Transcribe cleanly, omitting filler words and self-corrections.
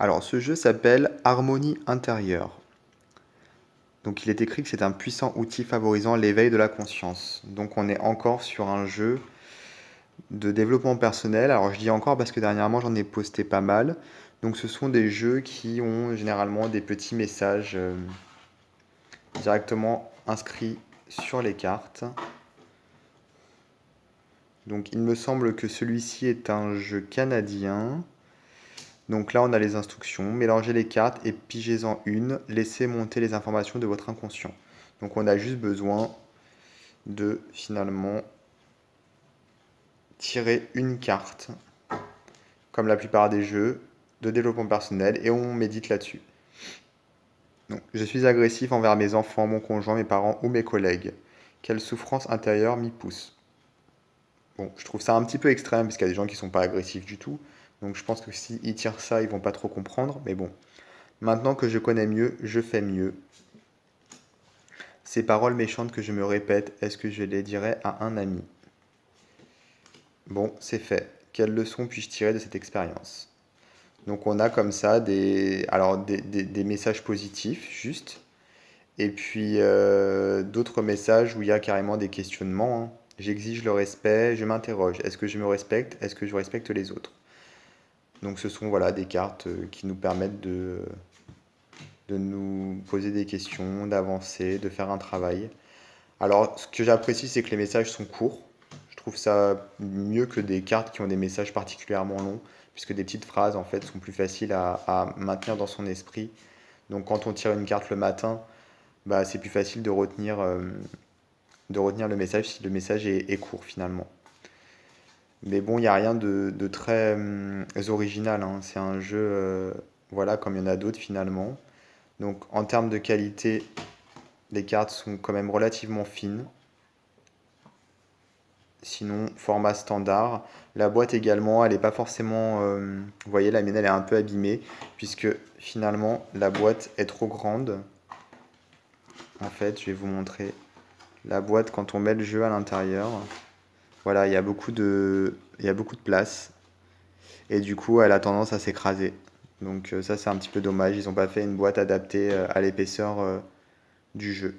Alors, ce jeu s'appelle Harmonie intérieure. Donc, il est écrit que c'est un puissant outil favorisant l'éveil de la conscience. Donc, on est encore sur un jeu de développement personnel. Alors, je dis encore parce que dernièrement, j'en ai posté pas mal. Donc, ce sont des jeux qui ont généralement des petits messages directement inscrits sur les cartes. Donc, il me semble que celui-ci est un jeu canadien. Donc là, on a les instructions. Mélangez les cartes et pigez-en une. Laissez monter les informations de votre inconscient. Donc on a juste besoin de finalement tirer une carte, comme la plupart des jeux de développement personnel, et on médite là-dessus. Donc, je suis agressif envers mes enfants, mon conjoint, mes parents ou mes collègues. Quelle souffrance intérieure m'y pousse? Bon, je trouve ça un petit peu extrême, parce qu'il y a des gens qui sont pas agressifs du tout. Donc je pense que s'ils tirent ça, ils vont pas trop comprendre. Mais bon, maintenant que je connais mieux, je fais mieux. Ces paroles méchantes que je me répète, est-ce que je les dirais à un ami? Bon, c'est fait. Quelle leçon puis-je tirer de cette expérience? Donc on a comme ça des messages positifs, juste, et puis d'autres messages où il y a carrément des questionnements, hein. J'exige le respect, je m'interroge. Est-ce que je me respecte? Est-ce que je respecte les autres? Donc ce sont voilà, des cartes qui nous permettent de nous poser des questions, d'avancer, de faire un travail. Alors, ce que j'apprécie, c'est que les messages sont courts. Je trouve ça mieux que des cartes qui ont des messages particulièrement longs, puisque des petites phrases, en fait, sont plus faciles à maintenir dans son esprit. Donc, quand on tire une carte le matin, bah, c'est plus facile de retenir le message si le message est court, finalement. Mais bon, il n'y a rien de très original, hein. C'est un jeu, voilà, comme il y en a d'autres, finalement. Donc, en termes de qualité, les cartes sont quand même relativement fines. Sinon, format standard. La boîte également, elle n'est pas forcément... vous voyez, la mienne, elle est un peu abîmée, puisque finalement, la boîte est trop grande. En fait, je vais vous montrer. La boîte, quand on met le jeu à l'intérieur, voilà, il y a beaucoup de place. Et du coup, elle a tendance à s'écraser. Donc ça, c'est un petit peu dommage. Ils n'ont pas fait une boîte adaptée à l'épaisseur du jeu.